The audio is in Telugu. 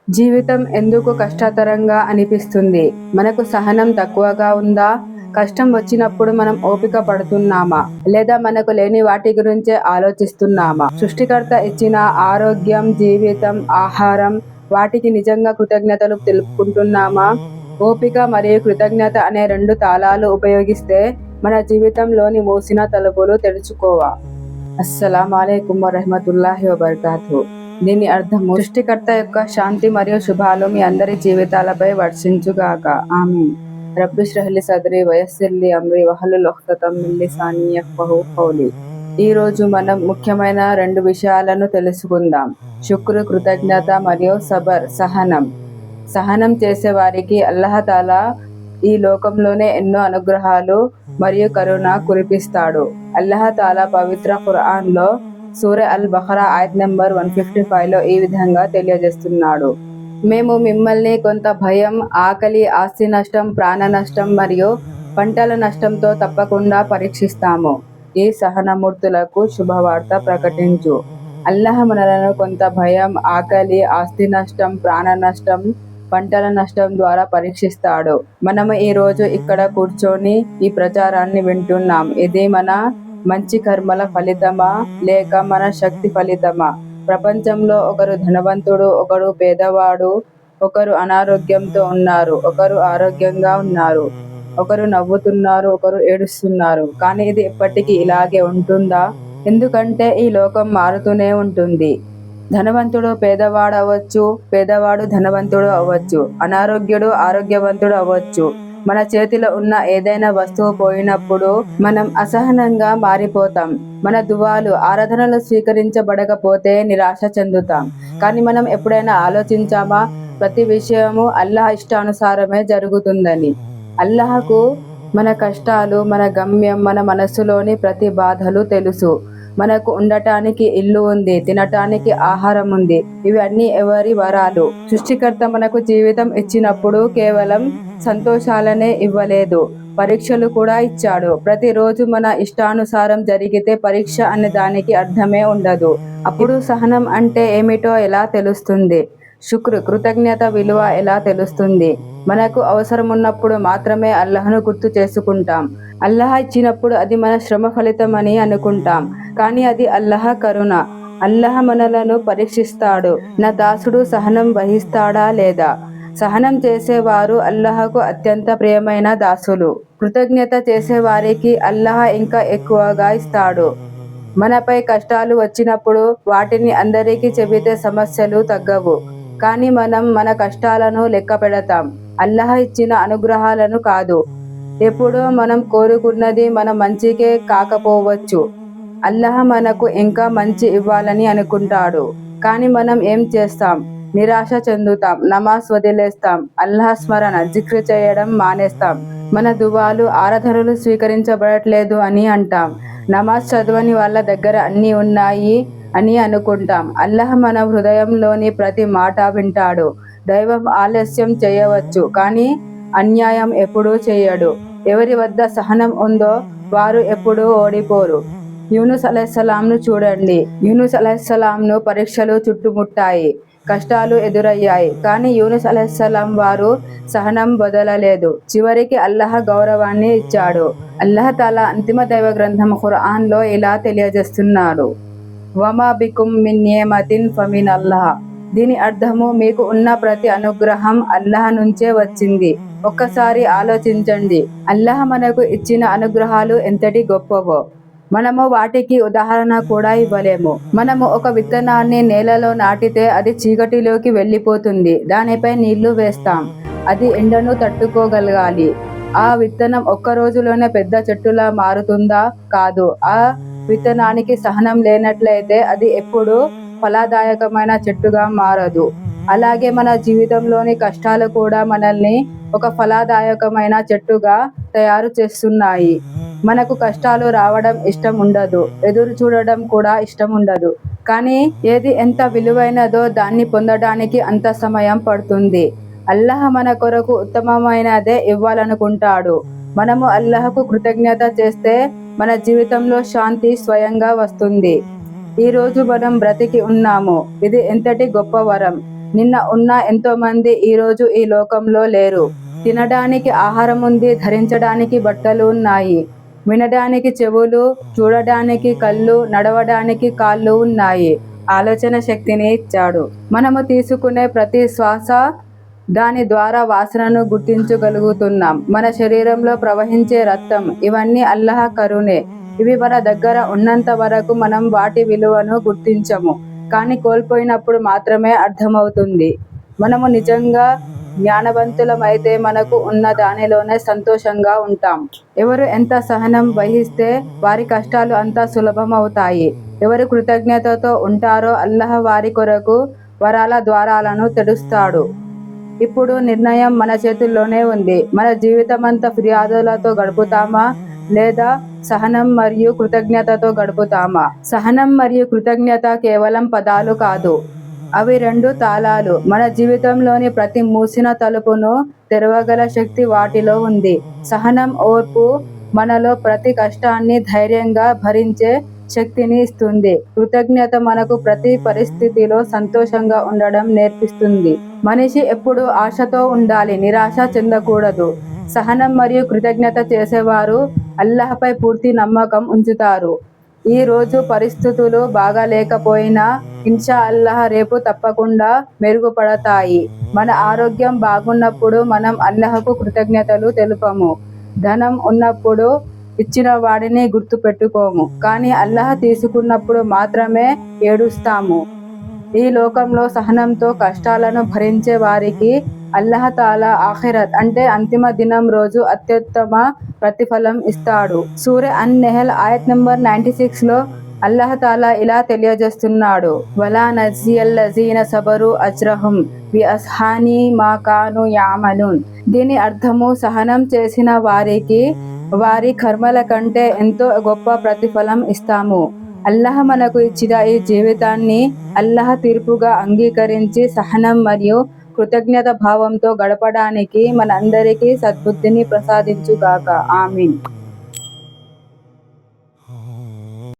జీవితం ఎందుకు కష్టతరంగా అనిపిస్తుంది? మనకు సహనం తక్కువగా ఉందా? కష్టం వచ్చినప్పుడు మనం ఓపిక పడుతున్నామా? లేదా మనకు లేని వాటి గురించే ఆలోచిస్తున్నామా? సృష్టికర్త ఇచ్చిన ఆరోగ్యం, జీవితం, ఆహారం వాటికి నిజంగా కృతజ్ఞతలు తెలుపుకుంటున్నామా? ఓపిక మరియు కృతజ్ఞత అనే రెండు తాళాలు ఉపయోగిస్తే మన జీవితంలోని మూసిన తలుపులు తెరుచుకోవా? అస్సలాము అలైకుం వరహ్మతుల్లాహి వబర్కాతుహు. దీని అర్థము సృష్టికర్త యొక్క శాంతి మరియు శుభాలు మీ అందరి జీవితాలపై వర్షించుగాక. ఆమీన్. రబ్బి ఇష్రహ్ లీ సద్రీ వయస్సిర్ లీ అమ్రీ వహ్లుల్ ఉఖ్దతం మిన్ లిసానీ యఫ్ఖహూ ఖౌలీ. ఈ రోజు మనం ముఖ్యమైన రెండు విషయాలను తెలుసుకుందాం. శుక్ర్ కృతజ్ఞత మరియు సబర్ సహనం. సహనం చేసే వారికి అల్లాహతాలా ఈ లోకంలోనే ఎన్నో అనుగ్రహాలు మరియు కరుణ కురిపిస్తాడు. అల్లాహతాలా పవిత్ర ఖురాన్లో సూరా అల్ బఖరా ఆయత్ నెంబర్ 155లో ఈ విధంగా తెలియజేస్తున్నాడు. మేము మిమ్మల్ని కొంత భయం, ఆకలి, ఆస్తి నష్టం, ప్రాణ నష్టం మరియు పంటల నష్టంతో తప్పకుండా పరీక్షిస్తాము. ఈ సహనమూర్తులకు శుభవార్త ప్రకటించు. అల్లాహ్ మనలను కొంత భయం, ఆకలి, ఆస్తి నష్టం, ప్రాణ నష్టం, పంటల నష్టం ద్వారా పరీక్షిస్తాడు. మనము ఈ రోజు ఇక్కడ కూర్చొని ఈ ప్రచారాన్ని వింటున్నాం. ఇది మన మంచి కర్మల ఫలితమా లేక మన శక్తి ఫలితమా? ప్రపంచంలో ఒకరు ధనవంతుడు, ఒకరు పేదవాడు, ఒకరు అనారోగ్యంతో ఉన్నారు, ఒకరు ఆరోగ్యంగా ఉన్నారు, ఒకరు నవ్వుతున్నారు, ఒకరు ఏడుస్తున్నారు. కానీ ఇది ఎప్పటికీ ఇలాగే ఉంటుందా? ఎందుకంటే ఈ లోకం మారుతూనే ఉంటుంది. ధనవంతుడు పేదవాడు అవ్వచ్చు, పేదవాడు ధనవంతుడు అవ్వచ్చు, అనారోగ్యుడు ఆరోగ్యవంతుడు అవ్వచ్చు. మన చేతిలో ఉన్న ఏదైనా వస్తువు పోయినప్పుడు మనం అసహనంగా మారిపోతాం. మన దువాలు, ఆరాధనలు స్వీకరించబడకపోతే నిరాశ చెందుతాం. కానీ మనం ఎప్పుడైనా ఆలోచించామా? ప్రతి విషయము అల్లాహ్ ఇష్టానుసారమే జరుగుతుందని. అల్లాహకు మన కష్టాలు, మన గమ్యం, మన మనస్సులోని ప్రతి బాధలు తెలుసు. మనకు ఉండటానికి ఇల్లు ఉంది, తినటానికి ఆహారం ఉంది. ఇవన్నీ ఎవరి వరాలు? సృష్టికర్త మనకు జీవితం ఇచ్చినప్పుడు కేవలం సంతోషాలనే ఇవ్వలేదు, పరీక్షలు కూడా ఇచ్చాడు. ప్రతిరోజు మన ఇష్టానుసారం జరిగితే పరీక్ష అనే దానికి అర్థమే ఉండదు. అప్పుడు సహనం అంటే ఏమిటో ఎలా తెలుస్తుంది? శుక్ర్ కృతజ్ఞత విలువ ఎలా తెలుస్తుంది? మనకు అవసరం ఉన్నప్పుడు మాత్రమే అల్లాహ్ను గుర్తు చేసుకుంటాం. అల్లాహ్ ఇచ్చినప్పుడు అది మన శ్రమ ఫలితమని అనుకుంటాం. కానీ అది అల్లాహ్ కరుణ. అల్లాహ్ మనలను పరీక్షిస్తాడు. నా దాసుడు సహనం వహిస్తాడా లేదా? సహనం చేసేవారు అల్లాహకు అత్యంత ప్రియమైన దాసులు. కృతజ్ఞత చేసేవారికి అల్లాహ్ ఇంకా ఎక్కువగా ఇస్తాడు. మనపై కష్టాలు వచ్చినప్పుడు వాటిని అందరికీ చెబితే సమస్యలు తగ్గవు. కానీ మనం మన కష్టాలను లెక్క పెడతాం, అల్లాహ్ ఇచ్చిన అనుగ్రహాలను కాదు. ఎప్పుడో మనం కోరుకున్నది మన మంచికే కాకపోవచ్చు. అల్లాహ్ మనకు ఇంకా మంచి ఇవ్వాలని అనుకుంటాడు. కానీ మనం ఏం చేస్తాం? నిరాశ చెందుతాం, నమాజ్ వదిలేస్తాం, అల్లాహ్ స్మరణ, జిక్ర్ చేయడం మానేస్తాం. మన దువాలు, ఆరాధనలు స్వీకరించబడట్లేదు అని అంటాం. నమాజ్ చదవని వాళ్ళ దగ్గర అన్నీ ఉన్నాయి అని అనుకుంటాం. అల్లాహ్ మన హృదయంలోని ప్రతి మాట వింటాడు. దైవం ఆలస్యం చేయవచ్చు, కానీ అన్యాయం ఎప్పుడూ చేయడు. ఎవరి వద్ద సహనం ఉందో వారు ఎప్పుడూ ఓడిపోరు. యూనుస్ అలైహిస్సలాంను చూడండి. యూనుస్ అలైహిస్సలాంను పరీక్షలు చుట్టుముట్టాయి, కష్టాలు ఎదురయ్యాయి. కానీ యూనుస్ అలైహిస్సలాం వారు సహనం వదలలేదు. చివరికి అల్లాహ్ గౌరవాన్ని ఇచ్చాడు. అల్లాహ్ తాలా అంతిమ దైవ గ్రంథం ఖురాన్లో ఇలా తెలియజేస్తున్నాడు. వమా బికుం మిన్ నియమతిన్ ఫమిన్ అల్లాహ్. దీని అర్థము మీకు ఉన్న ప్రతి అనుగ్రహం అల్లాహ్ నుంచే వచ్చింది. ఒక్కసారి ఆలోచించండి, అల్లాహ్ మనకు ఇచ్చిన అనుగ్రహాలు ఎంతటి గొప్పవో. మనము వాటికి ఉదాహరణ కూడా ఇవ్వలేము. మనము ఒక విత్తనాన్ని నేలలో నాటితే అది చీకటిలోకి వెళ్ళిపోతుంది. దానిపై నీళ్లు వేస్తాం, అది ఎండను తట్టుకోగలగాలి. ఆ విత్తనం ఒక్క రోజులోనే పెద్ద చెట్టులా మారుతుందా? కాదు. ఆ విత్తనానికి సహనం లేనట్లయితే అది ఎప్పుడూ ఫలదాయకమైన చెట్టుగా మారదు. అలాగే మన జీవితంలోని కష్టాలు కూడా మనల్ని ఒక ఫలదాయకమైన చెట్టుగా తయారు చేస్తున్నాయి. మనకు కష్టాలు రావడం ఇష్టం ఉండదు, ఎదురు చూడడం కూడా ఇష్టం ఉండదు. కానీ ఏది ఎంత విలువైనదో దాన్ని పొందడానికి అంత సమయం పడుతుంది. అల్లాహ్ మన కొరకు ఉత్తమమైనదే ఇవ్వాలనుకుంటాడు. మనము అల్లాహకు కృతజ్ఞత చేస్తే మన జీవితంలో శాంతి స్వయంగా వస్తుంది. ఈ రోజు మనం బ్రతికి ఉన్నాము, ఇది ఎంతటి గొప్ప వరం. నిన్న ఉన్న ఎంతో మంది ఈరోజు ఈ లోకంలో లేరు. తినడానికి ఆహారం ఉంది, ధరించడానికి బట్టలు ఉన్నాయి, వినడానికి చెవులు, చూడడానికి కళ్ళు, నడవడానికి కాళ్ళు ఉన్నాయి. ఆలోచన శక్తిని ఇచ్చాడు. మనము తీసుకునే ప్రతి శ్వాస దాని ద్వారా వాసనను గుర్తించగలుగుతున్నాం. మన శరీరంలో ప్రవహించే రక్తం, ఇవన్నీ అల్లాహ్ కరుణే. ఇవి మన దగ్గర ఉన్నంత వరకు మనం వాటి విలువను గుర్తించము, కానీ కోల్పోయినప్పుడు మాత్రమే అర్థమవుతుంది. మనము నిజంగా జ్ఞానవంతులమైతే మనకు ఉన్న దానిలోనే సంతోషంగా ఉంటాం. ఎవరు ఎంత సహనం వహిస్తే వారి కష్టాలు అంత సులభమవుతాయి. ఎవరు కృతజ్ఞతతో ఉంటారో అల్లాహ్ వారి కొరకు వరాల ద్వారాలను తెరుస్తాడు. ఇప్పుడు నిర్ణయం మన చేతుల్లోనే ఉంది. మన జీవితమంతా ఫిర్యాదులతో గడుపుతామా లేదా సహనం మరియు కృతజ్ఞతతో గడుపుతామా? సహనం మరియు కృతజ్ఞత కేవలం పదాలు కాదు, అవి రెండు తాళాలు. మన జీవితంలోని ప్రతి మూసిన తలుపును తెరవగల శక్తి వాటిలో ఉంది. సహనం, ఓర్పు మనలో ప్రతి కష్టాన్ని ధైర్యంగా భరించే శక్తిని ఇస్తుంది. కృతజ్ఞత మనకు ప్రతి పరిస్థితిలో సంతోషంగా ఉండడం నేర్పిస్తుంది. మనిషి ఎప్పుడు ఆశతో ఉండాలి, నిరాశ చెందకూడదు. సహనం మరియు కృతజ్ఞత చేసేవారు అల్లాహ్పై పూర్తి నమ్మకం ఉంచుతారు. ఈ రోజు పరిస్థితులు బాగాలేకపోయినా ఇన్షా అల్లాహ్ రేపు తప్పకుండా మెరుగుపడతాయి. మన ఆరోగ్యం బాగున్నప్పుడు మనం అల్లాహ్కు కృతజ్ఞతలు తెలుపము. ధనం ఉన్నప్పుడు ఇచ్చిన వాడిని గుర్తు పెట్టుకోము, కానీ అల్లాహ్ తీసుకున్నప్పుడు మాత్రమే ఏడుస్తాము. ఈ లోకంలో సహనంతో కష్టాలను భరించే వారికి అల్లాహ్ తాలా ఆఖిరత్ అంటే అంతిమ దినం రోజు అత్యుత్తమ ప్రతిఫలం ఇస్తాడు. సూర అన్-నెహల్ ఆయత్ నంబర్ 96లో అల్లాహ్ తాలా ఇలా తెలియజేస్తున్నాడు, వలా నజియల్లజీన సబరు అజ్రహుం బి అస్హాని మా కాను యామలూన్. దీని అర్థము, సహనం చేసిన వారికి వారి కర్మల కంటే ఎంతో గొప్ప ప్రతిఫలం ఇస్తాము. అల్లాహ్ మనకు ఇచ్చిన ఈ జీవితాన్ని అల్లాహ్ తీర్పుగా అంగీకరించి సహనం మరియు కృతజ్ఞత భావంతో గడపడానికి మనందరికీ సద్బుద్ధిని ప్రసాదించుగాక. ఆమీన్.